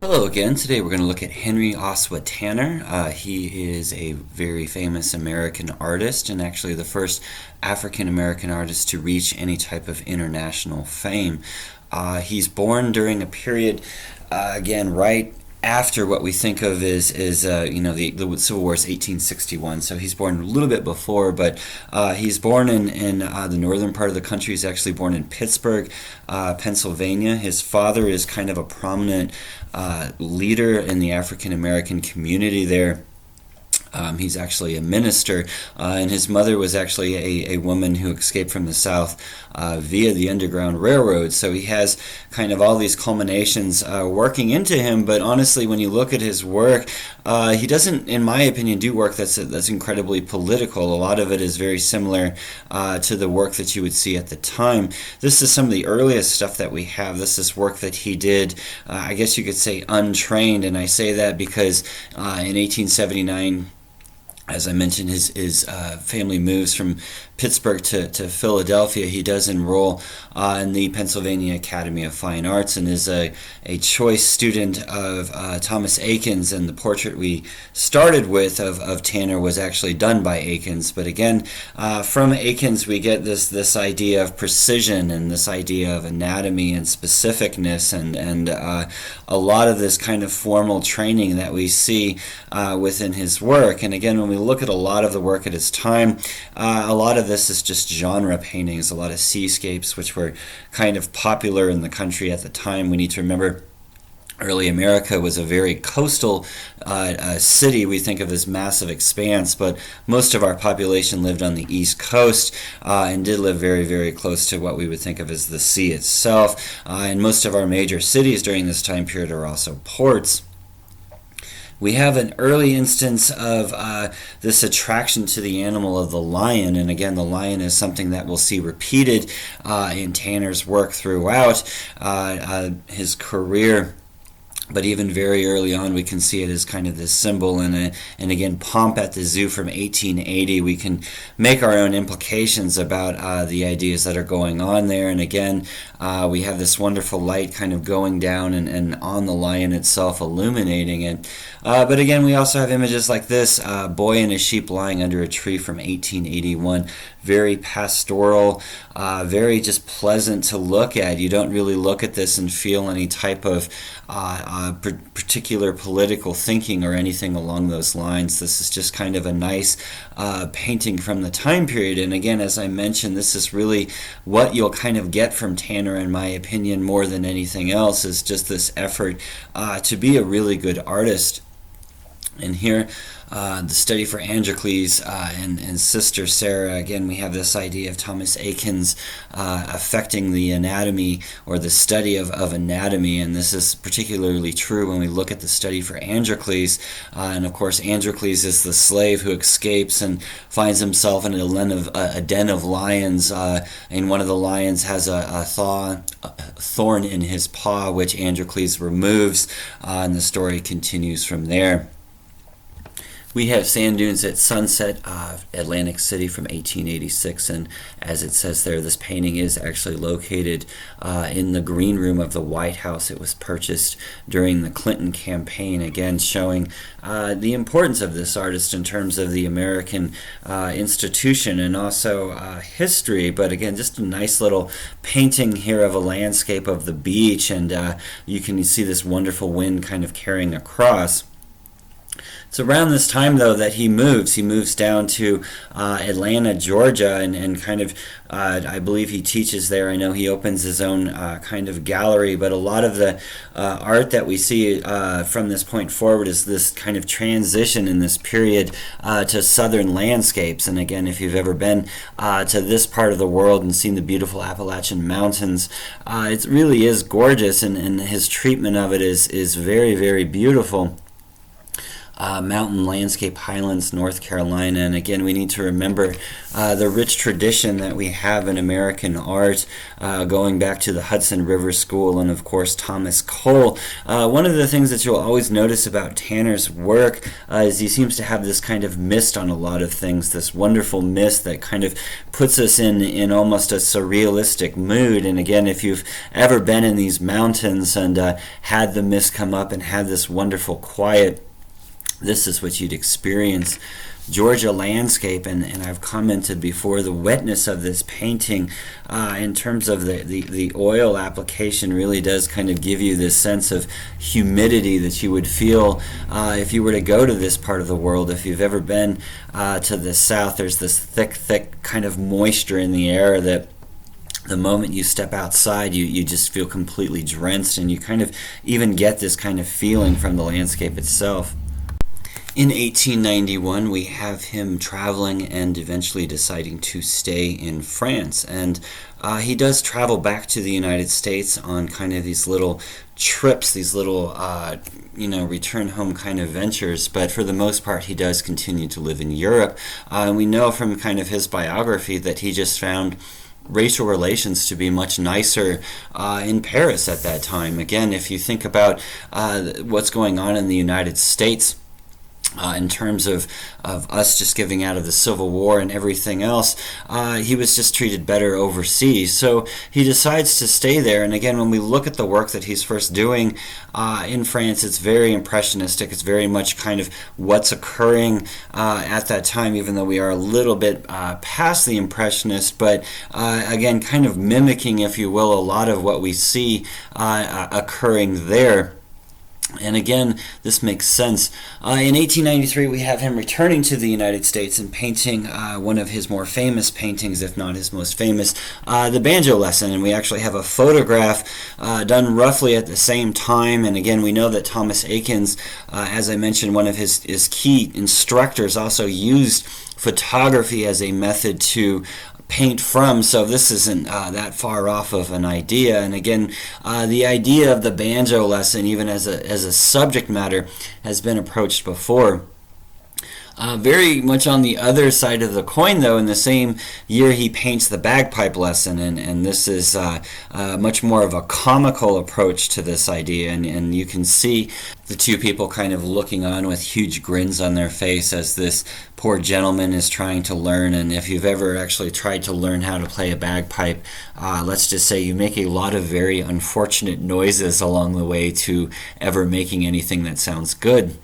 Hello again. Today we're going to look at Henry Ossawa Tanner. He is a very famous American artist and actually the first African American artist to reach any type of international fame. He's born during a period, again, right after what we think of the Civil War is 1861. So he's born a little bit before, but he's born in the northern part of the country. He's actually born in Pittsburgh, Pennsylvania. His father is kind of a prominent leader in the African American community there. He's actually a minister, and his mother was actually a woman who escaped from the South via the Underground Railroad. So he has kind of all these culminations working into him. But honestly, when you look at his work, he doesn't, in my opinion, do work that's incredibly political. A lot of it is very similar to the work that you would see at the time. This is some of the earliest stuff that we have. This is work that he did, I guess you could say, untrained, and I say that because in 1879, as I mentioned, his family moves from Pittsburgh to Philadelphia. He does enroll in the Pennsylvania Academy of Fine Arts and is a choice student of Thomas Eakins. And the portrait we started with of Tanner was actually done by Eakins. But again, from Eakins we get this idea of precision and this idea of anatomy and specificness and a lot of this kind of formal training that we see within his work. And again, when we look at a lot of the work at his time, a lot of this is just genre paintings, a lot of seascapes, which were kind of popular in the country at the time. We need to remember early America was a very coastal city. We think of this massive expanse, but most of our population lived on the East Coast and did live very, very close to what we would think of as the sea itself. And most of our major cities during this time period are also ports. We have an early instance of this attraction to the animal of the lion, and again, the lion is something that we'll see repeated in Tanner's work throughout his career. But even very early on, we can see it as kind of this symbol, and again, Pomp at the Zoo from 1880. We can make our own implications about the ideas that are going on there. And again, we have this wonderful light kind of going down and on the lion itself, illuminating it. But again, we also have images like this, Boy and a Sheep Lying Under a Tree from 1881. Very pastoral, very just pleasant to look at. You don't really look at this and feel any type of particular political thinking or anything along those lines. This is just kind of a nice painting from the time period. And again, as I mentioned, this is really what you'll kind of get from Tanner, in my opinion, more than anything else, is just this effort to be a really good artist. And here, the study for Androcles and Sister Sarah, again, we have this idea of Thomas Eakins affecting the anatomy or the study of anatomy, and this is particularly true when we look at the study for Androcles. And of course, Androcles is the slave who escapes and finds himself in a den of lions, and one of the lions has a thorn in his paw, which Androcles removes, and the story continues from there. We have sand dunes at sunset, Atlantic City from 1886, and as it says there, this painting is actually located in the green room of the White House. It was purchased during the Clinton campaign, again showing the importance of this artist in terms of the American institution and also history. But again, just a nice little painting here of a landscape of the beach, and you can see this wonderful wind kind of carrying across. It's around this time, though, that he moves. He moves down to Atlanta, Georgia, and kind of, I believe he teaches there. I know he opens his own kind of gallery, but a lot of the art that we see from this point forward is this kind of transition in this period to southern landscapes. And again, if you've ever been to this part of the world and seen the beautiful Appalachian Mountains, it really is gorgeous, and his treatment of it is very, very beautiful. mountain landscape highlands, North Carolina. And again, we need to remember the rich tradition that we have in American art, going back to the Hudson River School and, of course, Thomas Cole. One of the things that you'll always notice about Tanner's work is he seems to have this kind of mist on a lot of things, this wonderful mist that kind of puts us in almost a surrealistic mood. And again, if you've ever been in these mountains and had the mist come up and had this wonderful quiet, this is what you'd experience. Georgia landscape, and I've commented before, the wetness of this painting in terms of the oil application really does kind of give you this sense of humidity that you would feel if you were to go to this part of the world. If you've ever been to the south, there's this thick kind of moisture in the air that the moment you step outside, you just feel completely drenched, and you kind of even get this kind of feeling from the landscape itself. In 1891, we have him traveling and eventually deciding to stay in France. And he does travel back to the United States on kind of these little trips, these little, return home kind of ventures. But for the most part, he does continue to live in Europe. And we know from kind of his biography that he just found racial relations to be much nicer in Paris at that time. Again, if you think about what's going on in the United States, in terms of us just giving out of the Civil War and everything else, he was just treated better overseas. So he decides to stay there. And again, when we look at the work that he's first doing in France, it's very impressionistic. It's very much kind of what's occurring at that time, even though we are a little bit past the Impressionist. But again, kind of mimicking, if you will, a lot of what we see occurring there. And again, this makes sense. In 1893, we have him returning to the United States and painting one of his more famous paintings, if not his most famous, the Banjo Lesson. And we actually have a photograph done roughly at the same time. And again, we know that Thomas Eakins, as I mentioned, one of his key instructors, also used photography as a method to paint from, so this isn't that far off of an idea. And again, the idea of the banjo lesson, even as a subject matter, has been approached before. Very much on the other side of the coin, though, in the same year he paints the bagpipe lesson, and this is much more of a comical approach to this idea, and you can see the two people kind of looking on with huge grins on their face as this poor gentleman is trying to learn. And if you've ever actually tried to learn how to play a bagpipe, let's just say you make a lot of very unfortunate noises along the way to ever making anything that sounds good.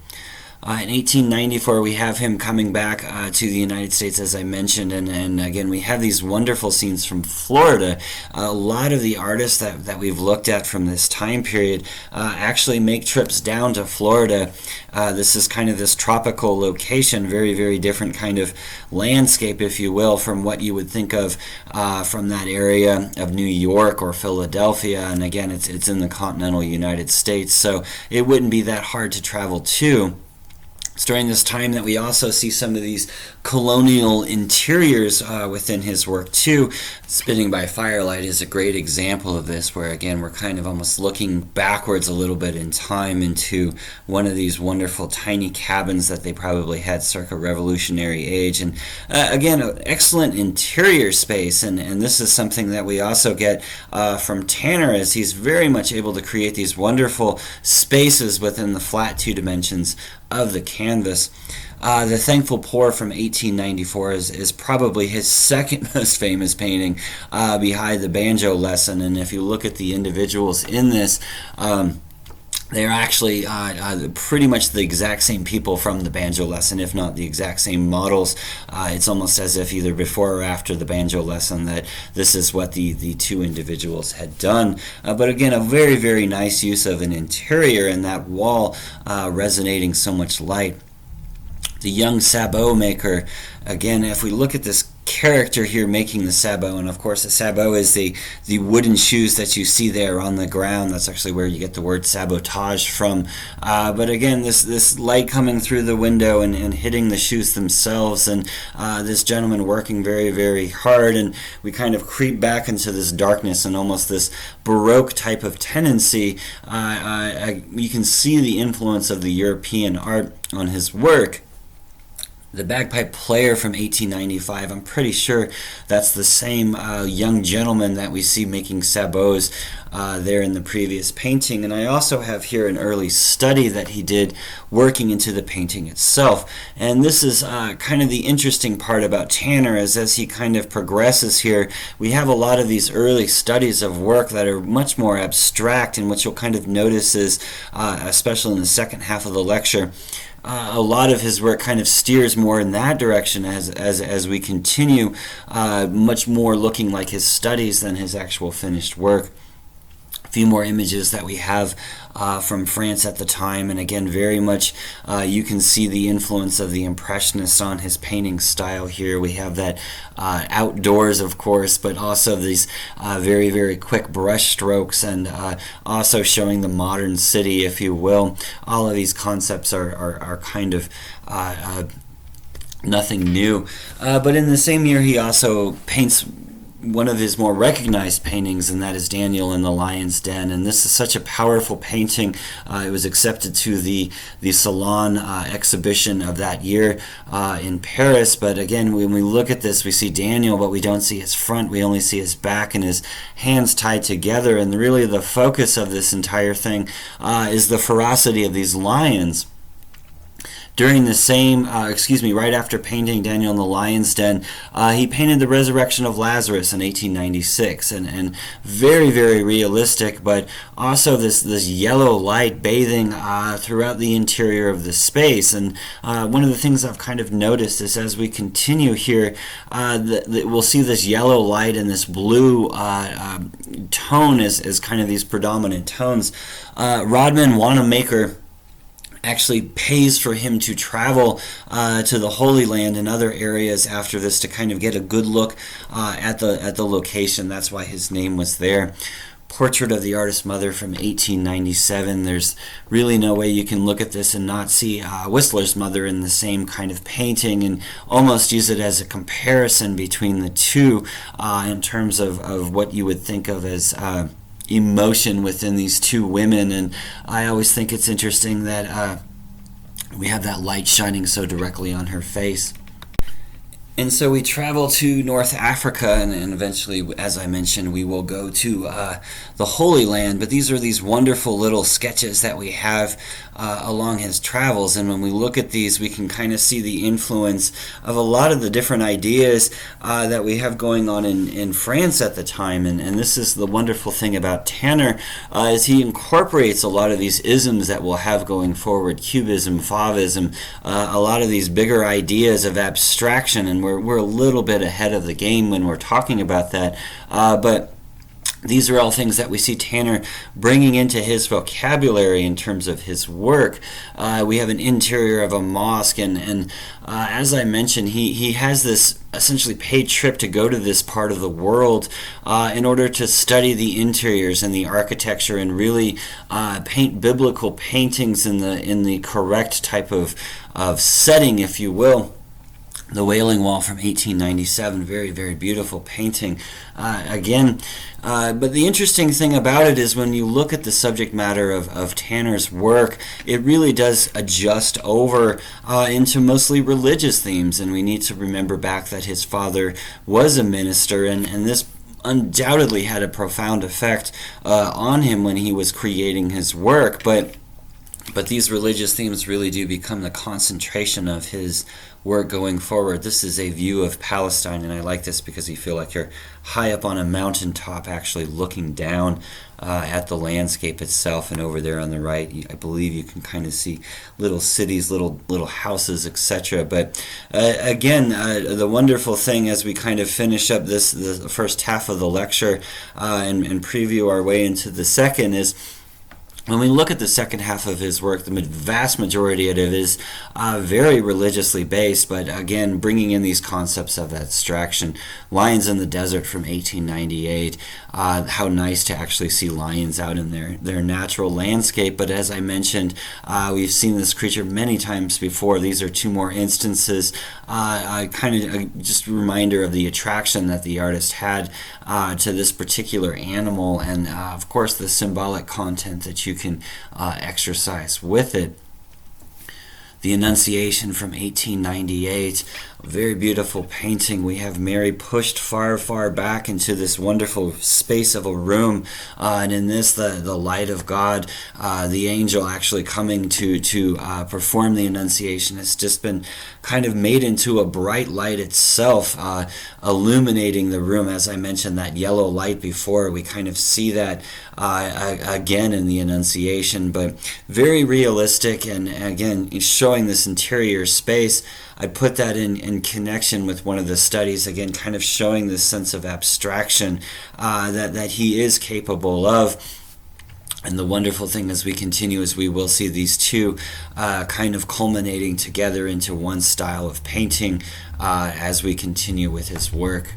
In 1894, we have him coming back to the United States, as I mentioned, and again, we have these wonderful scenes from Florida. A lot of the artists that we've looked at from this time period actually make trips down to Florida. This is kind of this tropical location, very, very different kind of landscape, if you will, from what you would think of from that area of New York or Philadelphia. And again, it's in the continental United States, so it wouldn't be that hard to travel to. It's during this time that we also see some of these colonial interiors within his work too. Spinning by Firelight is a great example of this, where again we're kind of almost looking backwards a little bit in time into one of these wonderful tiny cabins that they probably had circa Revolutionary age. And again, an excellent interior space, and this is something that we also get from Tanner, as he's very much able to create these wonderful spaces within the flat two dimensions of the canvas. The Thankful Poor from 1894 is probably his second most famous painting behind the Banjo Lesson. And if you look at the individuals in this, they're actually pretty much the exact same people from the Banjo Lesson, if not the exact same models. It's almost as if either before or after the Banjo Lesson that this is what the two individuals had done. But again, a very, very nice use of an interior and that wall resonating so much light. The Young Sabot Maker, again, if we look at this character here making the sabot, and of course the sabot is the wooden shoes that you see there on the ground. That's actually where you get the word sabotage from. But again, this light coming through the window and hitting the shoes themselves, and this gentleman working very, very hard, and we kind of creep back into this darkness and almost this Baroque type of tendency. You can see the influence of the European art on his work. The bagpipe player from 1895, I'm pretty sure that's the same young gentleman that we see making sabots there in the previous painting. And I also have here an early study that he did working into the painting itself. And this is kind of the interesting part about Tanner, is as he kind of progresses here, we have a lot of these early studies of work that are much more abstract, and what you'll kind of notice is, especially in the second half of the lecture, a lot of his work kind of steers more in that direction as we continue, much more looking like his studies than his actual finished work. A few more images that we have from France at the time, and again, very much you can see the influence of the Impressionists on his painting style here. We have that outdoors, of course, but also these very, very quick brush strokes, and also showing the modern city, if you will. All of these concepts are kind of nothing new. But in the same year, he also paints one of his more recognized paintings, and that is Daniel in the Lion's Den. And this is such a powerful painting. It was accepted to the Salon exhibition of that year in Paris. But again, when we look at this, we see Daniel, but we don't see his front. We only see his back and his hands tied together. And really the focus of this entire thing is the ferocity of these lions. During the same, right after painting Daniel in the Lion's Den, he painted the Resurrection of Lazarus in 1896, and very, very realistic, but also this yellow light bathing throughout the interior of the space. And one of the things I've kind of noticed is as we continue here, we'll see this yellow light and this blue tone as kind of these predominant tones. Rodman Wanamaker actually pays for him to travel to the Holy Land and other areas after this to kind of get a good look at the location. That's why his name was there. Portrait of the Artist Mother from 1897. There's really no way you can look at this and not see Whistler's mother in the same kind of painting, and almost use it as a comparison between the two in terms of what you would think of as emotion within these two women. And I always think it's interesting that we have that light shining so directly on her face. And so we travel to North Africa, and eventually, as I mentioned, we will go to the Holy Land. But these are these wonderful little sketches that we have along his travels. And when we look at these, we can kind of see the influence of a lot of the different ideas that we have going on in France at the time. And this is the wonderful thing about Tanner, is he incorporates a lot of these isms that we'll have going forward: Cubism, Fauvism, a lot of these bigger ideas of abstraction. And we're a little bit ahead of the game when we're talking about that, but these are all things that we see Tanner bringing into his vocabulary in terms of his work. We have an interior of a mosque, and as I mentioned, he has this essentially paid trip to go to this part of the world in order to study the interiors and the architecture, and really paint biblical paintings in the correct type of setting, if you will. The Wailing Wall from 1897, very, very beautiful painting. But the interesting thing about it is when you look at the subject matter of Tanner's work, it really does adjust over into mostly religious themes. And we need to remember back that his father was a minister, and this undoubtedly had a profound effect on him when he was creating his work. But these religious themes really do become the concentration of his work going forward. This is a view of Palestine, and I like this because you feel like you're high up on a mountaintop actually looking down at the landscape itself. And over there on the right, I believe you can kind of see little cities, little houses, etc. But again, the wonderful thing as we kind of finish up the first half of the lecture and preview our way into the second is When we look at the second half of his work, the vast majority of it is very religiously based, but again, bringing in these concepts of abstraction. Lions in the Desert from 1898. How nice to actually see lions out in their natural landscape. But as I mentioned, we've seen this creature many times before. These are two more instances. Just a reminder of the attraction that the artist had to this particular animal, and of course the symbolic content that you can exercise with it. The Annunciation from 1898, a very beautiful painting. We have Mary pushed far, far back into this wonderful space of a room, and in this, the light of God, the angel actually coming to perform the Annunciation has just been kind of made into a bright light itself, illuminating the room. As I mentioned, that yellow light before, we kind of see that again in the Annunciation, but very realistic, and again, showing this interior space. I put that in connection with one of the studies, again, kind of showing this sense of abstraction that he is capable of. And the wonderful thing as we continue is we will see these two kind of culminating together into one style of painting as we continue with his work.